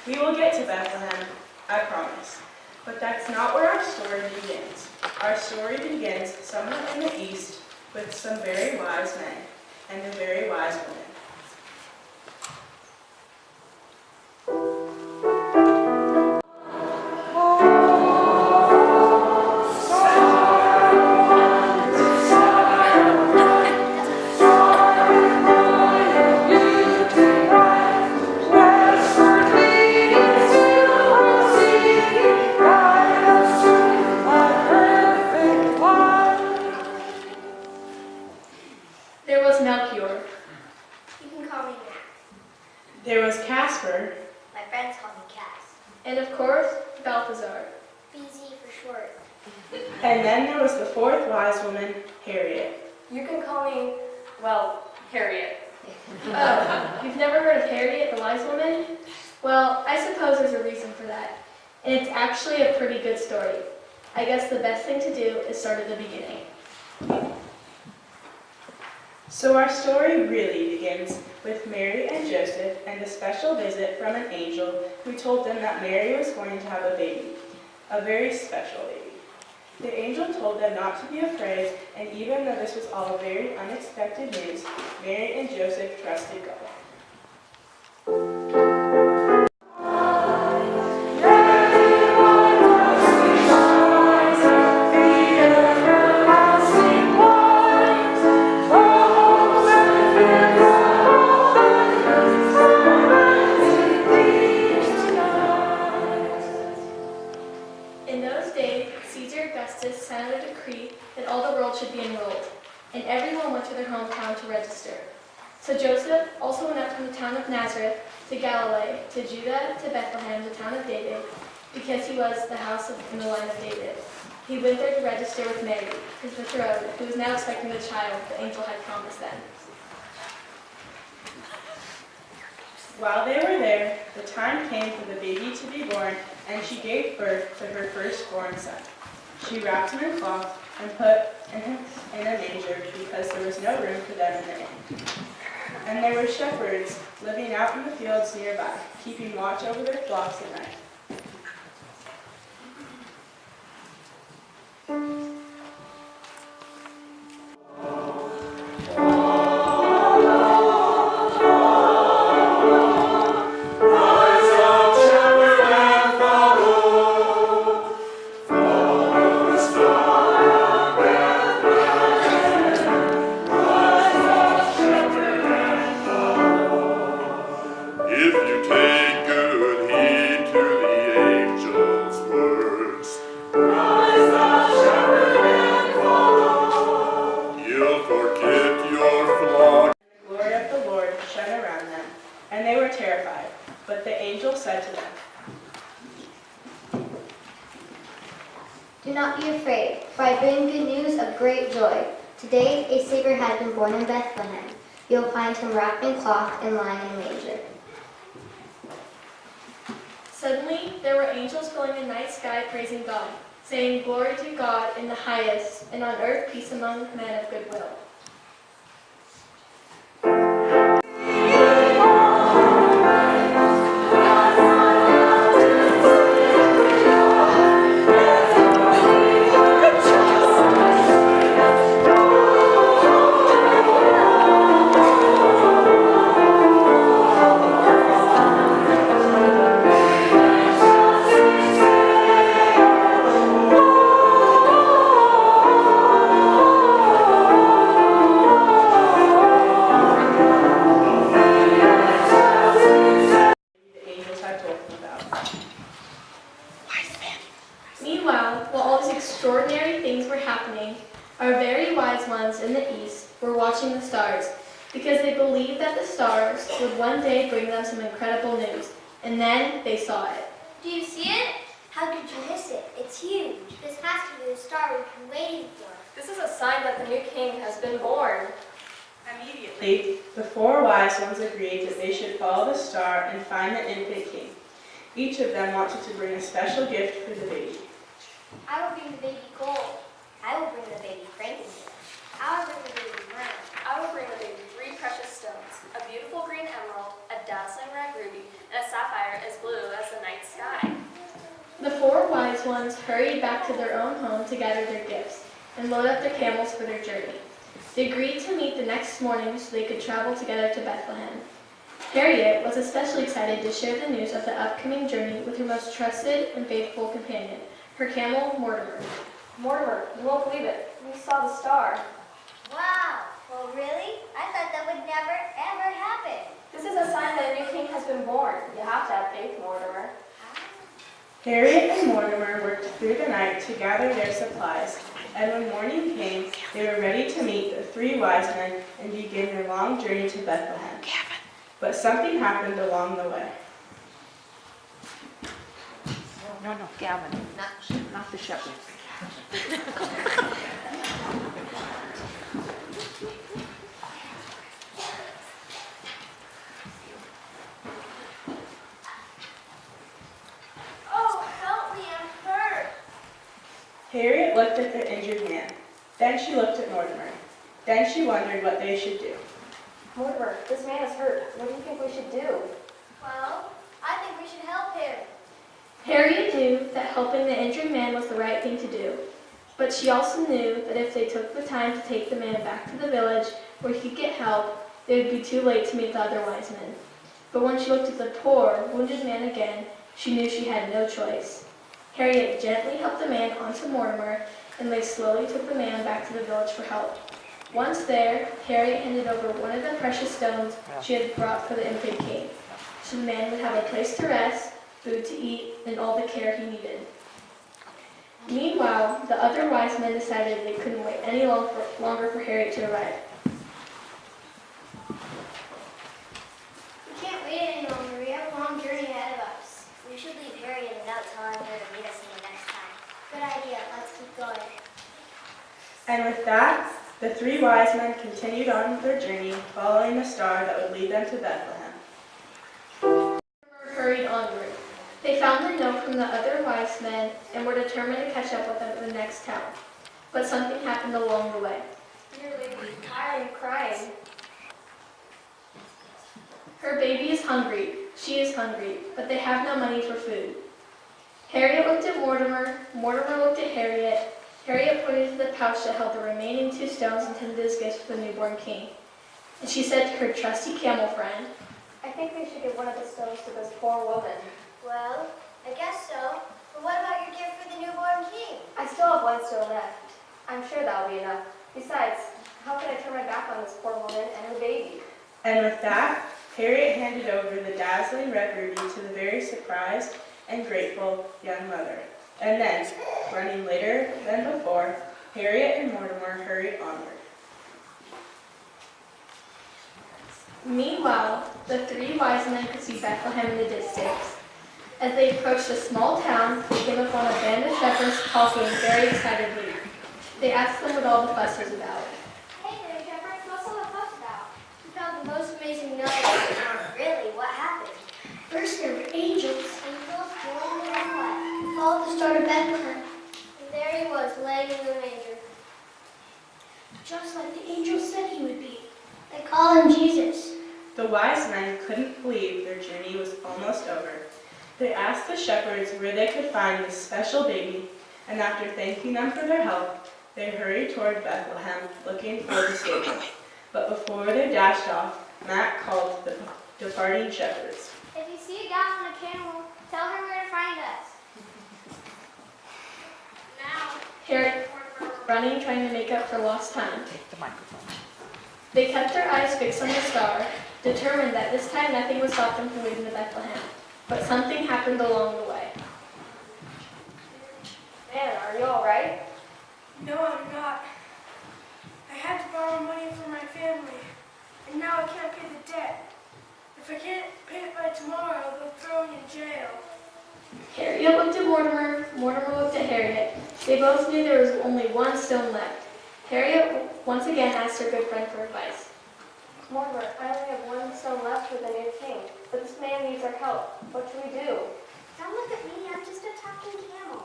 We will get to Bethlehem, I promise. But that's not where our story begins. Our story begins somewhere in the east with some very wise men and a very wise woman. There was Melchior. You can call me Mac. There was Casper. My friends call me Cass. And of course, Balthazar. BZ for short. And then there was the fourth wise woman, Harriet. You can call me, well, Harriet. Oh, you've never heard of Harriet, the wise woman? Well, I suppose there's a reason for that. And it's actually a pretty good story. I guess the best thing to do is start at the beginning. So our story really begins with Mary and Joseph and a special visit from an angel who told them that Mary was going to have a baby, a very special baby. The angel told them not to be afraid, and even though this was all very unexpected news, Mary and Joseph trusted God. In those days, Caesar Augustus signed a decree that all the world should be enrolled, and everyone went to their hometown to register. So Joseph also went up from the town of Nazareth to Galilee, to Judah, to Bethlehem, the town of David, because he was the house in the line of David. He went there to register with Mary, his betrothed, who was now expecting the child the angel had promised them. While they were there, the time came for the baby to be born, and she gave birth to her firstborn son. She wrapped him in cloth and put him in a manger because there was no room for them in the inn. And there were shepherds living out in the fields nearby, keeping watch over their flocks at night. And they were terrified, but the angel said to them, Do not be afraid, for I bring good news of great joy. Today a Savior has been born in Bethlehem. You will find him wrapped in cloth and lying in a manger. Suddenly, there were angels filling the night sky praising God, saying, Glory to God in the highest, and on earth peace among men of good will. Meanwhile, while all these extraordinary things were happening, our very wise ones in the east were watching the stars because they believed that the stars would one day bring them some incredible news. And then they saw it. Do you see it? How could you miss it? It's huge. This has to be the star we've been waiting for. This is a sign that the new king has been born. Immediately, the four wise ones agreed that they should follow the star and find the infant king. Each of them wanted to bring a special gift for the baby. I will bring the baby gold. I will bring the baby frankincense. I will bring the baby myrrh. I will bring the baby 3 precious stones, a beautiful green emerald, a dazzling red ruby, and a sapphire as blue as ones hurried back to their own home to gather their gifts and load up their camels for their journey. They agreed to meet the next morning so they could travel together to Bethlehem. Harriet was especially excited to share the news of the upcoming journey with her most trusted and faithful companion, her camel, Mortimer. Mortimer, you won't believe it. We saw the star. Wow. Well, really? I thought that would never, ever happen. This is a sign that a new king has been born. You have to have faith, Mortimer. Harriet and Mortimer worked through the night to gather their supplies, and when morning came, they were ready to meet the 3 wise men and begin their long journey to Bethlehem. But something happened along the way. No, Gavin, not the shepherd. Oh, help me, I'm hurt. Harriet looked at the injured man. Then she looked at Mortimer. Then she wondered what they should do. Mortimer, this man is hurt. What do you think we should do? Well, I think we should help him. Harriet knew that helping the injured man was the right thing to do, but she also knew that if they took the time to take the man back to the village where he could get help, they would be too late to meet the other wise men. But when she looked at the poor, wounded man again, she knew she had no choice. Harriet gently helped the man onto Mortimer, and they slowly took the man back to the village for help. Once there, Harriet handed over one of the precious stones she had brought for the infant king, so the man would have a place to rest, food to eat, and all the care he needed. Meanwhile, the other wise men decided they couldn't wait any longer for Harriet to arrive. We can't wait any longer. We have a long journey ahead of us. We should leave Harriet a note telling her to meet us in the next time. Good idea. Let's keep going. And with that, the 3 wise men continued on their journey, following the star that would lead them to Bethlehem. Mortimer hurried onward. They found the note from the other wise men and were determined to catch up with them in the next town. But something happened along the way. Dear lady, why are you crying? Her baby is hungry, she is hungry, but they have no money for food. Harriet looked at Mortimer, Mortimer looked at Harriet. Harriet pointed to the pouch that held the remaining 2 stones intended as gifts for the newborn king. And she said to her trusty camel friend, I think we should give one of the stones to this poor woman. Well, I guess so. But what about your gift for the newborn king? I still have 1 stone left. I'm sure that'll be enough. Besides, how can I turn my back on this poor woman and her baby? And with that, Harriet handed over the dazzling red ruby to the very surprised and grateful young mother. And then, running later than before, Harriet and Mortimer hurried onward. Meanwhile, the 3 wise men could see Bethlehem in the distance. As they approached a small town, they came upon a band of shepherds talking very excitedly. They asked them what all the fuss was about. Hey there, shepherds. What's all the fuss about? We found the most amazing note. Really, what happened? First there were angels. Angels, born and what? Followed the star to Bethlehem. And there he was, laying in the manger. Just like the angel said he would be. They call him Jesus. The wise men couldn't believe their journey was almost over. They asked the shepherds where they could find this special baby, and after thanking them for their help, they hurried toward Bethlehem looking for the stable. But before they dashed off, Matt called the departing shepherds. If you see a gal on a camel, tell her where to find us. Now, Harriet running, trying to make up for lost time. Take the microphone. They kept their eyes fixed on the star, determined that this time nothing would stop them from moving to Bethlehem. But something happened along the way. Man, are you all right? No, I'm not. I had to borrow money from my family, and now I can't pay the debt. If I can't pay it by tomorrow, they'll throw me in jail. Harriet looked at Mortimer, Mortimer looked at Harriet. They both knew there was only 1 stone left. Harriet once again asked her good friend for advice. Mortimer, I only have 1 stone left for the new king, but this man needs our help. What should we do? don't look at me, I'm just a talking camel.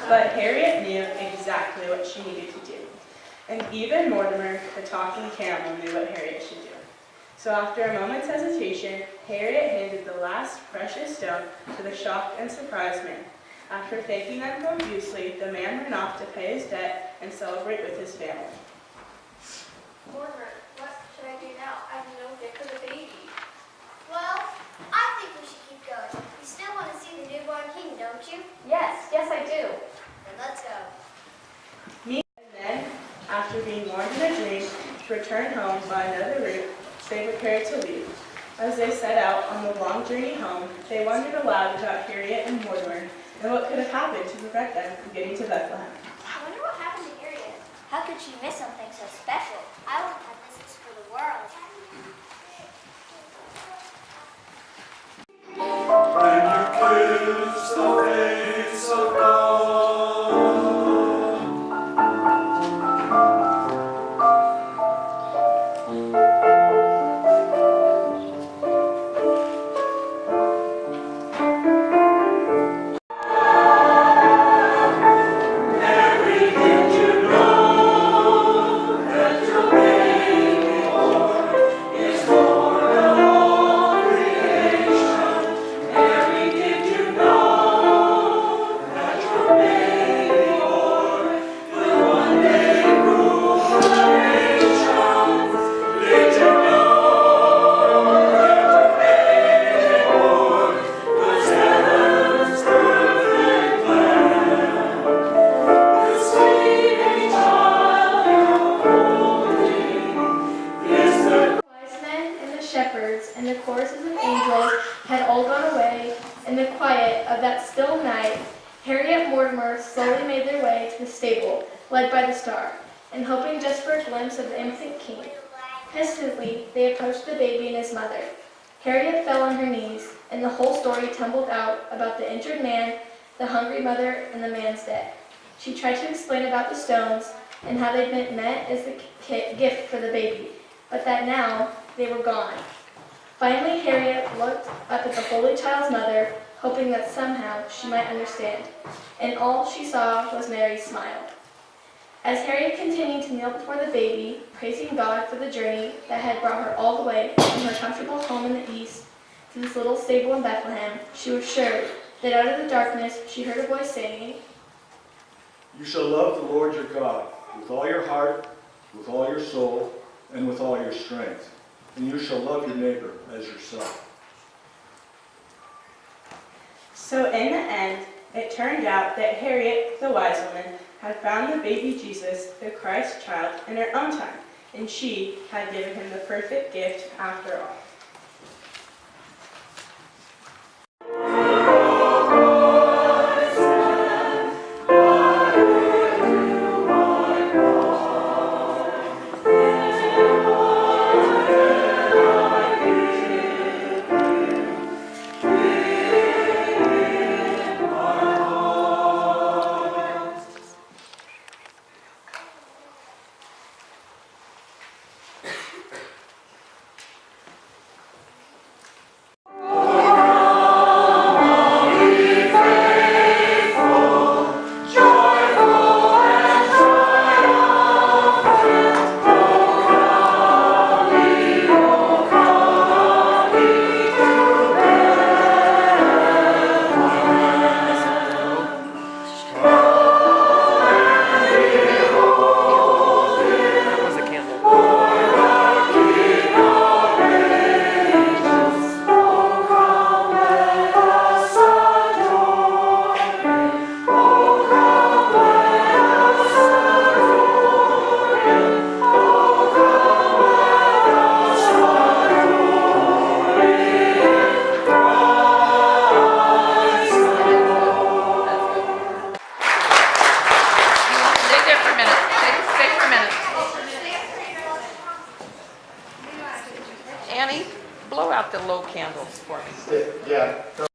But Harriet knew exactly what she needed to do. And even Mortimer, the talking camel, knew what Harriet should do. So after a moment's hesitation, Harriet handed the last precious stone to the shocked and surprised man. After thanking them profusely, the man ran off to pay his debt and celebrate with his family. Mortimer, what should I do now? I have no gift for the baby. Well, I think we should keep going. You still want to see the newborn king, don't you? Yes, I do. Then let's go. And then, after being warned in a dream to return home by another route, they prepared to leave. As they set out on the long journey home, they wondered aloud about Harriet and Mortimer and what could have happened to prevent them from getting to Bethlehem. I wonder what happened to Harriet. How could she miss something so special? I wouldn't have missed this for the world. When you kiss the face of God. Mary, did you know that your baby boy is Lord of all creation? Mary, did you know that your baby boy will one day rule the nations? Did you know that your baby boy was heaven's perfect Lamb? The sleeping child you're holding is the Wise men and the shepherds and the choruses of angels had all gone away. In the quiet of that still night, Harry and Mortimer slowly made their way to the stable, led by the star, and hoping just for a glimpse of the infant king. Hesitantly, they approached the baby and his mother. Harriet fell on her knees, and the whole story tumbled out about the injured man, the hungry mother, and the man's death. She tried to explain about the stones and how they'd been meant as the gift for the baby, but that now they were gone. Finally, Harriet looked up at the Holy Child's mother, hoping that somehow she might understand, and all she saw was Mary's smile. As Harriet continued to kneel before the baby, praising God for the journey that had brought her all the way from her comfortable home in the east to this little stable in Bethlehem, she was sure that out of the darkness she heard a voice saying, You shall love the Lord your God with all your heart, with all your soul, and with all your strength. And you shall love your neighbor as yourself. So in the end, it turned out that Harriet, the wise woman, had found the baby Jesus, the Christ child, in her own time, and she had given him the perfect gift after all. Stay there for a minute. Stay for a minute. Annie, blow out the low candles for me. Yeah.